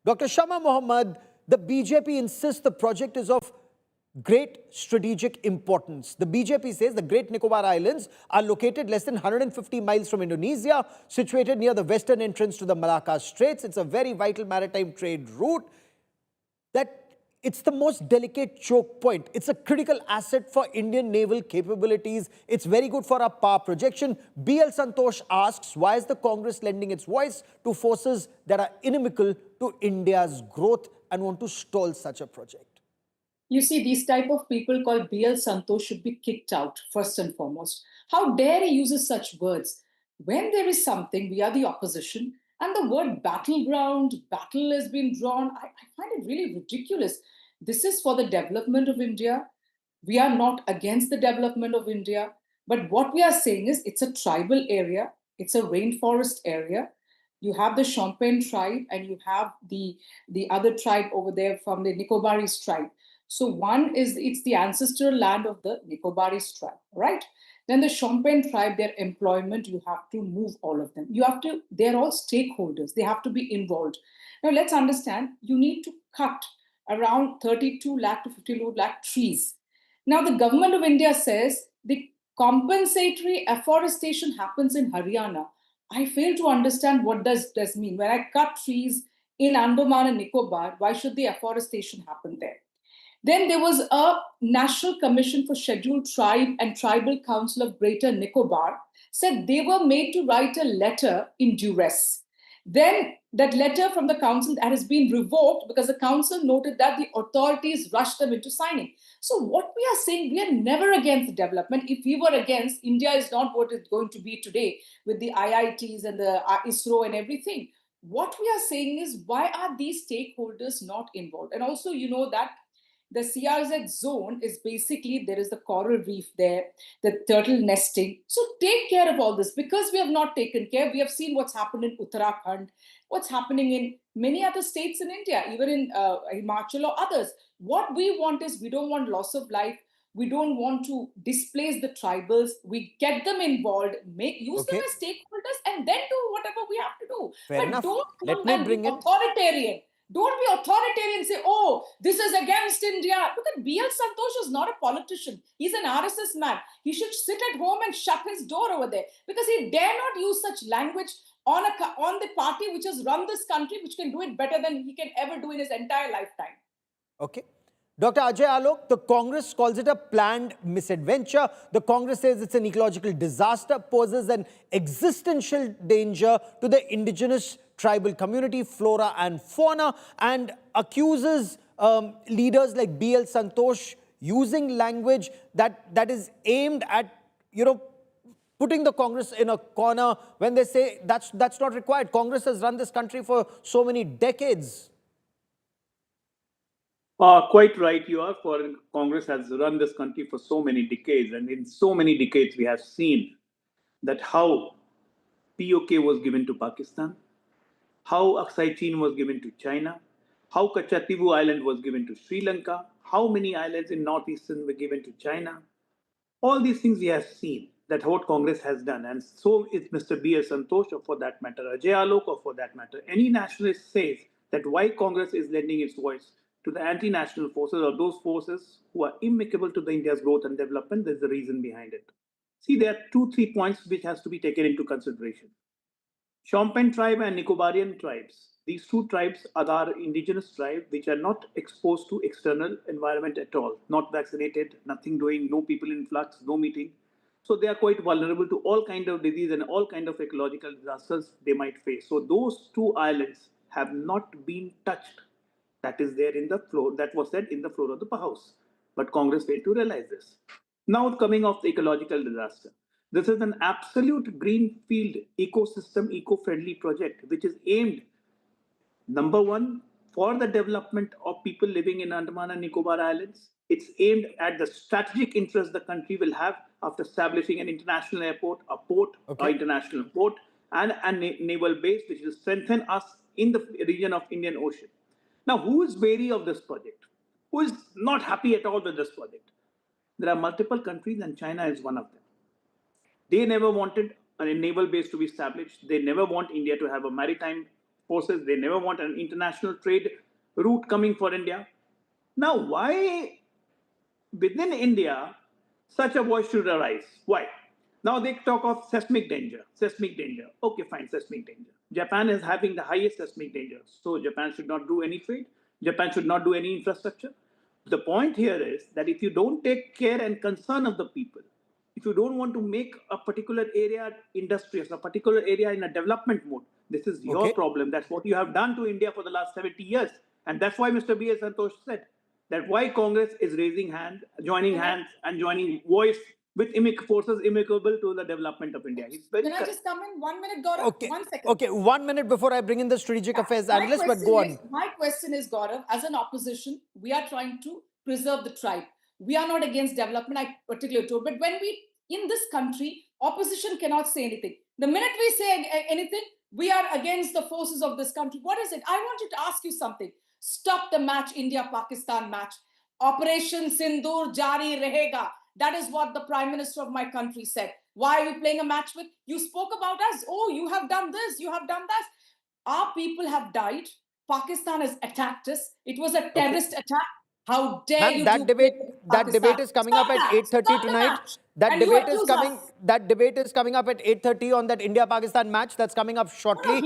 Dr. Shama Mohammed, the BJP insists the project is of great strategic importance. The BJP says the Great Nicobar Islands are located less than 150 miles from Indonesia, situated near the western entrance to the Malacca Straits. It's a very vital maritime trade route. That it's the most delicate choke point. It's a critical asset for Indian naval capabilities. It's very good for our power projection. B.L. Santosh asks, why is the Congress lending its voice to forces that are inimical to India's growth and want to stall such a project? You see, these type of people called B.L. Santosh should be kicked out, first and foremost. How dare he uses such words? When there is something, we are the opposition, and the word battleground, battle has been drawn. I find it really ridiculous. This is for the development of India. We are not against the development of India. But what we are saying is it's a tribal area, it's a rainforest area. You have the Champagne tribe and you have the other tribe over there from the Nicobaris tribe. So one is it's the ancestral land of the Nicobaris tribe, right? Then the Champagne tribe, their employment, you have to move all of them. You have to, they're all stakeholders. They have to be involved. Now let's understand, you need to cut around 32 lakh to 52 lakh trees. Now the government of India says the compensatory afforestation happens in Haryana. I fail to understand what does this mean. When I cut trees in Andaman and Nicobar, why should the afforestation happen there? Then there was a National Commission for Scheduled Tribe and Tribal Council of Greater Nicobar said they were made to write a letter in duress. Then that letter from the council that has been revoked because the council noted that the authorities rushed them into signing. So what we are saying, we are never against development. If we were against, India is not what it's going to be today with the IITs and the ISRO and everything. What we are saying is, why are these stakeholders not involved? And also, you know that the CRZ zone is basically, there is the coral reef there, the turtle nesting. So take care of all this because we have not taken care. We have seen what's happened in Uttarakhand, what's happening in many other states in India, even in Himachal or others. What we want is, we don't want loss of life. We don't want to displace the tribals. We get them involved, use them as stakeholders, and then do whatever we have to do. Fair but enough. don't Let come me and bring be in authoritarian. Don't be authoritarian and say, oh, this is against India. Look at B.L. Santosh is not a politician. He's an RSS man. He should sit at home and shut his door over there because he dare not use such language on the party which has run this country, which can do it better than he can ever do in his entire lifetime. Okay. Dr. Ajay Alok, the Congress calls it a planned misadventure. The Congress says it's an ecological disaster, poses an existential danger to the indigenous tribal community, flora and fauna, and accuses leaders like B.L. Santosh using language that is aimed at, putting the Congress in a corner when they say that's not required. Congress has run this country for so many decades. Quite right, you are. For Congress has run this country for so many decades, and in so many decades, we have seen that how POK was given to Pakistan, how Aksai Chin was given to China, how Kachativu Island was given to Sri Lanka, how many islands in northeastern were given to China. All these things we have seen that what Congress has done, and so is Mr. B.S. Santosh, or for that matter, Ajay Alok, or for that matter, any nationalist says that why Congress is lending its voice to the anti-national forces or those forces who are amicable to the India's growth and development. There's the reason behind it. See, there are 2-3 points which has to be taken into consideration. Champagne tribe and Nicobarian tribes. These two tribes are indigenous tribes which are not exposed to external environment at all, not vaccinated, nothing doing, no people in flux, no meeting. So they are quite vulnerable to all kind of disease and all kind of ecological disasters they might face. So those two islands have not been touched. That is there in the floor. That was said in the floor of the House. But Congress failed to realize this. Now coming off the ecological disaster. This is an absolute greenfield ecosystem, eco-friendly project, which is aimed, number one, for the development of people living in Andaman and Nicobar Islands. It's aimed at the strategic interest the country will have after establishing an international airport, a port, an international port, and a naval base, which will strengthen us in the region of Indian Ocean. Now, who is wary of this project? Who is not happy at all with this project? There are multiple countries, and China is one of them. They never wanted a naval base to be established. They never want India to have a maritime forces. They never want an international trade route coming for India. Now, why within India such a voice should arise? Why? Now they talk of seismic danger. Seismic danger. Okay, fine, seismic danger. Japan is having the highest seismic danger. So Japan should not do any trade. Japan should not do any infrastructure. The point here is that if you don't take care and concern of the people, if you don't want to make a particular area industrious, a particular area in a development mode, this is your Okay. problem. That's what you have done to India for the last 70 years. And that's why Mr. B.S. Santosh said that why Congress is raising hands, joining hands, and joining voice with forces amicable to the development of India. He's very Can I correct. just come in 1 minute, Gaurav? Okay. 1 second. Okay, 1 minute before I bring in the strategic affairs My analyst, but question go on. is- My question is, Gaurav, as an opposition, we are trying to preserve the tribe. We are not against development, I particularly told. But when we, in this country, opposition cannot say anything. The minute we say anything, we are against the forces of this country. What is it? I want you to ask you something. Stop the match, India-Pakistan match. Operation Sindoor jari rahega. That is what the Prime Minister of my country said. Why are we playing a match with? You spoke about us. Oh, you have done this. You have done that. Our people have died. Pakistan has attacked us. It was a terrorist attack. How dare Ma'am, you that do debate Pakistan? is coming Stop up at that. 8:30 Stop the tonight. match. That And you debate is accuse coming. us. That debate is coming up at 8:30 on that India-Pakistan match. That's coming up shortly.